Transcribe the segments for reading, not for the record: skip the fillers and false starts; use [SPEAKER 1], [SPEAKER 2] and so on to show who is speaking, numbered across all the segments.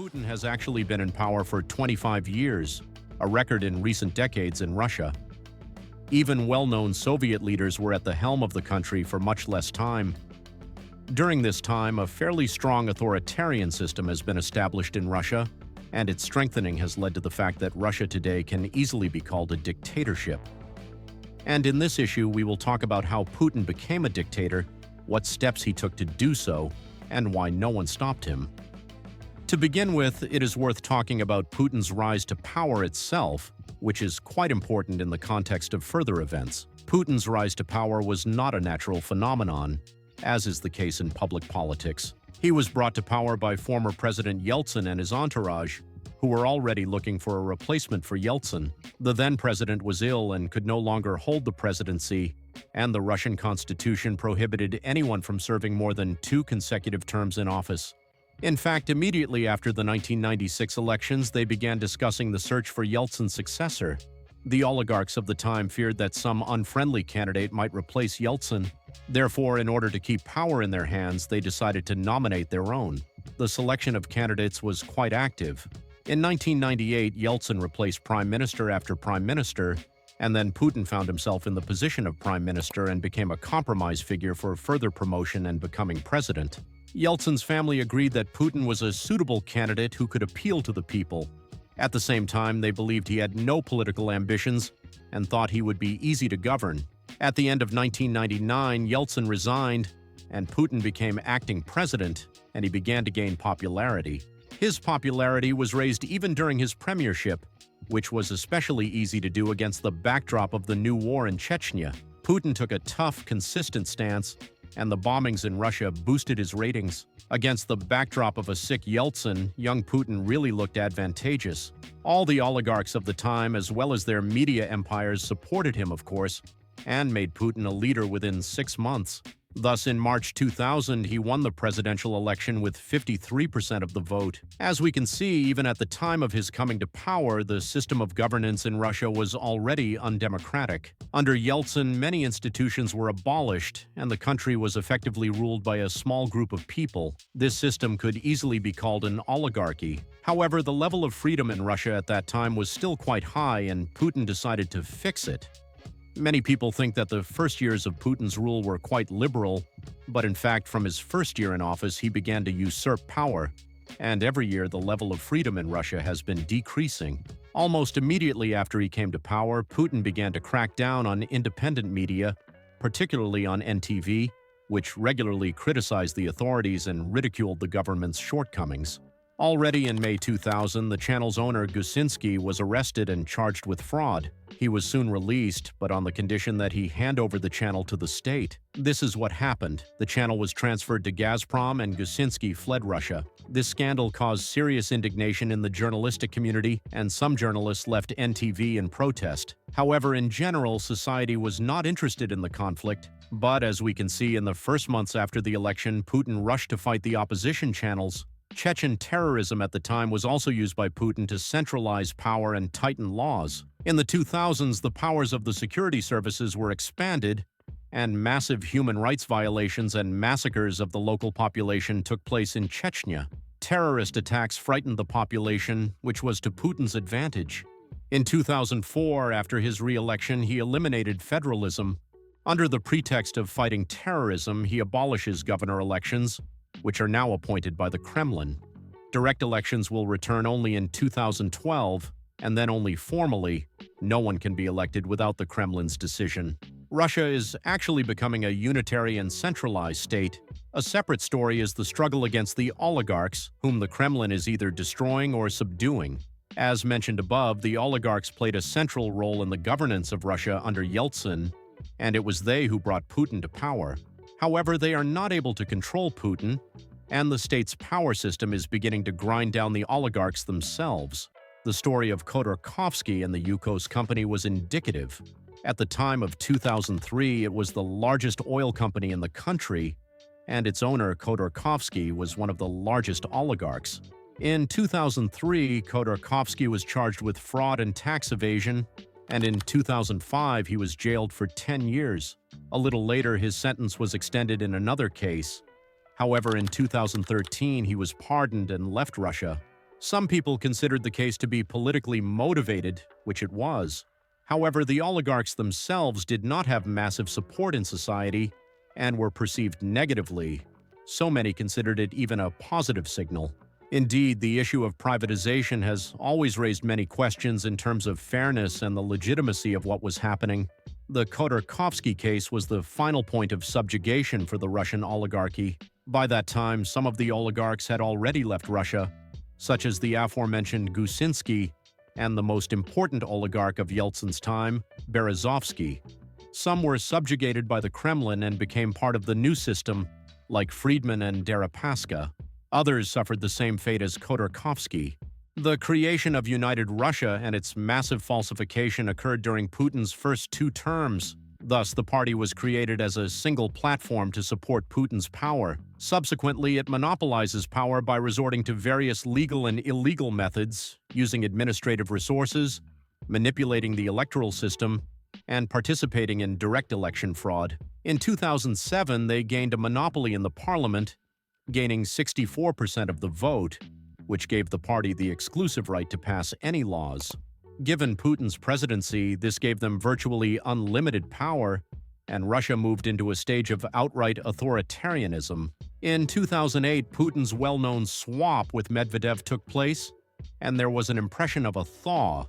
[SPEAKER 1] Putin has actually been in power for 25 years, a record in recent decades in Russia. Even well-known Soviet leaders were at the helm of the country for much less time. During this time, a fairly strong authoritarian system has been established in Russia, and its strengthening has led to the fact that Russia today can easily be called a dictatorship. And in this issue, we will talk about how Putin became a dictator, what steps he took to do so, and why no one stopped him. To begin with, it is worth talking about Putin's rise to power itself, which is quite important in the context of further events. Putin's rise to power was not a natural phenomenon, as is the case in public politics. He was brought to power by former President Yeltsin and his entourage, who were already looking for a replacement for Yeltsin. The then president was ill and could no longer hold the presidency, and the Russian constitution prohibited anyone from serving more than 2 consecutive terms in office. In fact, immediately after the 1996 elections, they began discussing the search for Yeltsin's successor. The oligarchs of the time feared that some unfriendly candidate might replace Yeltsin. Therefore, in order to keep power in their hands, they decided to nominate their own. The selection of candidates was quite active. In 1998, Yeltsin replaced prime minister after prime minister, and then Putin found himself in the position of prime minister and became a compromise figure for further promotion and becoming president. Yeltsin's family agreed that Putin was a suitable candidate who could appeal to the people. At the same time, they believed he had no political ambitions and thought he would be easy to govern. At the end of 1999, Yeltsin resigned, and Putin became acting president, and he began to gain popularity. His popularity was raised even during his premiership, which was especially easy to do against the backdrop of the new war in Chechnya. Putin took a tough, consistent stance, and the bombings in Russia boosted his ratings. Against the backdrop of a sick Yeltsin, young Putin really looked advantageous. All the oligarchs of the time, as well as their media empires, supported him, of course, and made Putin a leader within 6 months. Thus, in March 2000, he won the presidential election with 53% of the vote. As we can see, even at the time of his coming to power, the system of governance in Russia was already undemocratic. Under Yeltsin, many institutions were abolished, and the country was effectively ruled by a small group of people. This system could easily be called an oligarchy. However, the level of freedom in Russia at that time was still quite high, and Putin decided to fix it. Many people think that the first years of Putin's rule were quite liberal, but in fact, from his first year in office, he began to usurp power, and every year the level of freedom in Russia has been decreasing. Almost immediately after he came to power, Putin began to crack down on independent media, particularly on NTV, which regularly criticized the authorities and ridiculed the government's shortcomings. Already in May 2000, the channel's owner, Gusinski, was arrested and charged with fraud. He was soon released, but on the condition that he hand over the channel to the state. This is what happened. The channel was transferred to Gazprom, and Gusinski fled Russia. This scandal caused serious indignation in the journalistic community, and some journalists left NTV in protest. However, in general, society was not interested in the conflict. But as we can see, in the first months after the election, Putin rushed to fight the opposition channels. Chechen terrorism at the time was also used by Putin to centralize power and tighten laws. In the 2000s, the powers of the security services were expanded, and massive human rights violations and massacres of the local population took place in Chechnya. Terrorist attacks frightened the population, which was to Putin's advantage. In 2004, after his re-election, he eliminated federalism. Under the pretext of fighting terrorism, he abolishes governor elections, which are now appointed by the Kremlin. Direct elections will return only in 2012, and then only formally. No one can be elected without the Kremlin's decision. Russia is actually becoming a unitary and centralized state. A separate story is the struggle against the oligarchs, whom the Kremlin is either destroying or subduing. As mentioned above, the oligarchs played a central role in the governance of Russia under Yeltsin, and it was they who brought Putin to power. However, they are not able to control Putin, and the state's power system is beginning to grind down the oligarchs themselves. The story of Khodorkovsky and the Yukos company was indicative. At the time of 2003, it was the largest oil company in the country, and its owner, Khodorkovsky, was one of the largest oligarchs. In 2003, Khodorkovsky was charged with fraud and tax evasion, and in 2005 he was jailed for 10 years. A little later, his sentence was extended in another case. However, in 2013 he was pardoned and left Russia. Some people considered the case to be politically motivated, which it was. However, the oligarchs themselves did not have massive support in society and were perceived negatively. So many considered it even a positive signal. Indeed, the issue of privatization has always raised many questions in terms of fairness and the legitimacy of what was happening. The Khodorkovsky case was the final point of subjugation for the Russian oligarchy. By that time, some of the oligarchs had already left Russia, such as the aforementioned Gusinsky and the most important oligarch of Yeltsin's time, Berezovsky. Some were subjugated by the Kremlin and became part of the new system, like Friedman and Deripaska. Others suffered the same fate as Khodorkovsky. The creation of United Russia and its massive falsification occurred during Putin's first 2 terms. Thus, the party was created as a single platform to support Putin's power. Subsequently, it monopolizes power by resorting to various legal and illegal methods, using administrative resources, manipulating the electoral system, and participating in direct election fraud. In 2007, they gained a monopoly in the parliament, gaining 64% of the vote, which gave the party the exclusive right to pass any laws. Given Putin's presidency, this gave them virtually unlimited power, and Russia moved into a stage of outright authoritarianism. In 2008, Putin's well-known swap with Medvedev took place, and there was an impression of a thaw.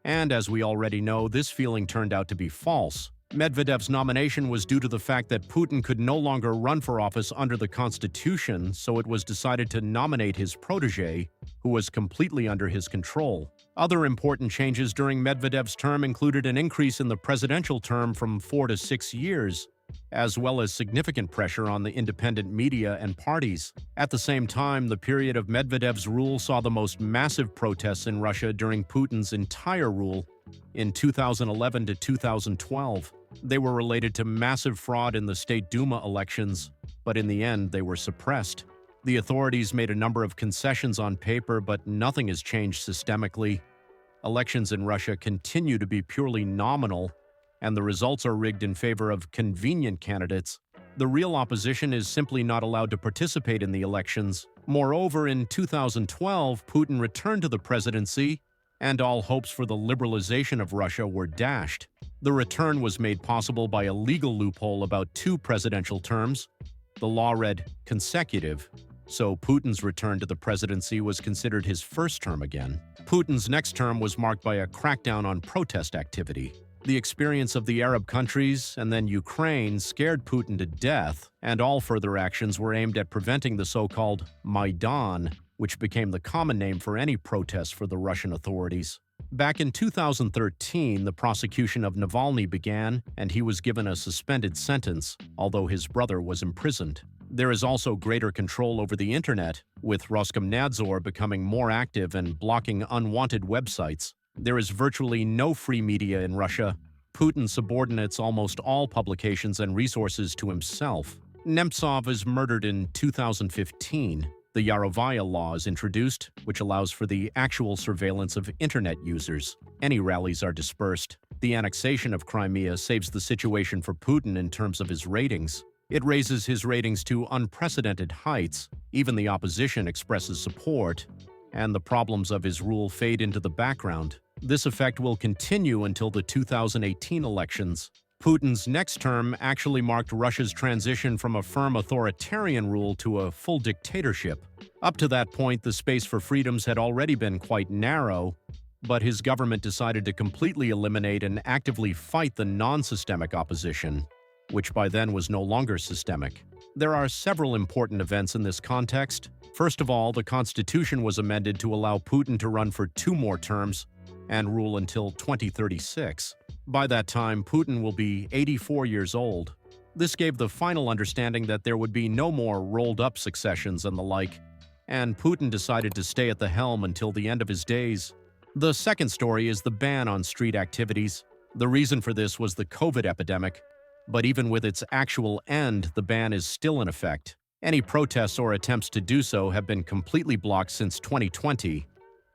[SPEAKER 1] And as we already know, this feeling turned out to be false. Medvedev's nomination was due to the fact that Putin could no longer run for office under the constitution, so it was decided to nominate his protege, who was completely under his control. Other important changes during Medvedev's term included an increase in the presidential term from 4 to 6 years, as well as significant pressure on the independent media and parties. At the same time, the period of Medvedev's rule saw the most massive protests in Russia during Putin's entire rule in 2011 to 2012. They were related to massive fraud in the State Duma elections, but in the end, they were suppressed. The authorities made a number of concessions on paper, but nothing has changed systemically. Elections in Russia continue to be purely nominal, and the results are rigged in favor of convenient candidates. The real opposition is simply not allowed to participate in the elections. Moreover, in 2012, Putin returned to the presidency, and all hopes for the liberalization of Russia were dashed. The return was made possible by a legal loophole about 2 presidential terms. The law read consecutive, so Putin's return to the presidency was considered his first term again. Putin's next term was marked by a crackdown on protest activity. The experience of the Arab countries and then Ukraine scared Putin to death, and all further actions were aimed at preventing the so-called Maidan, which became the common name for any protest for the Russian authorities. Back in 2013, the prosecution of Navalny began, and he was given a suspended sentence, although his brother was imprisoned. There is also greater control over the internet, with Roskomnadzor becoming more active and blocking unwanted websites. There is virtually no free media in Russia. Putin subordinates almost all publications and resources to himself. Nemtsov is murdered in 2015. The Yarovaya law is introduced, which allows for the actual surveillance of internet users. Any rallies are dispersed. The annexation of Crimea saves the situation for Putin in terms of his ratings. It raises his ratings to unprecedented heights. Even the opposition expresses support, and the problems of his rule fade into the background. This effect will continue until the 2018 elections. Putin's next term actually marked Russia's transition from a firm authoritarian rule to a full dictatorship. Up to that point, the space for freedoms had already been quite narrow, but his government decided to completely eliminate and actively fight the non-systemic opposition, which by then was no longer systemic. There are several important events in this context. First of all, the constitution was amended to allow Putin to run for 2 more terms and rule until 2036. By that time, Putin will be 84 years old. This gave the final understanding that there would be no more rolled-up successions and the like, and Putin decided to stay at the helm until the end of his days. The second story is the ban on street activities. The reason for this was the COVID epidemic, but even with its actual end, the ban is still in effect. Any protests or attempts to do so have been completely blocked since 2020.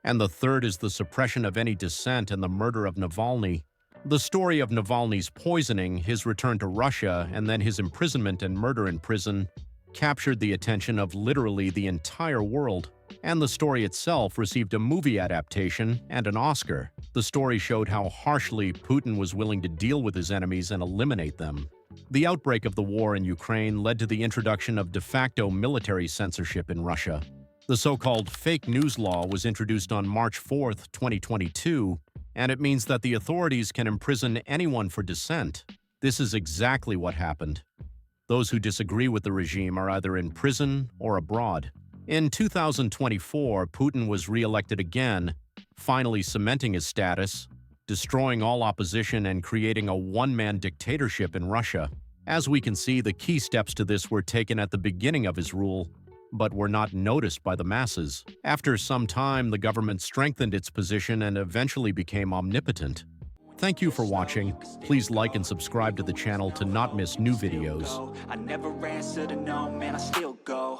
[SPEAKER 1] And the third is the suppression of any dissent and the murder of Navalny. The story of Navalny's poisoning, his return to Russia, and then his imprisonment and murder in prison captured the attention of literally the entire world, and the story itself received a movie adaptation and an Oscar. The story showed how harshly Putin was willing to deal with his enemies and eliminate them. The outbreak of the war in Ukraine led to the introduction of de facto military censorship in Russia. The so-called fake news law was introduced on March 4, 2022, and it means that the authorities can imprison anyone for dissent. This is exactly what happened. Those who disagree with the regime are either in prison or abroad. In 2024, Putin was re-elected again, finally cementing his status, destroying all opposition and creating a one-man dictatorship in Russia. As we can see, the key steps to this were taken at the beginning of his rule, but were not noticed by the masses. After some time, the government strengthened its position and eventually became omnipotent. Thank you for watching. Please like and subscribe to the channel to not miss new videos.
[SPEAKER 2] I never answer to no, man, I still go.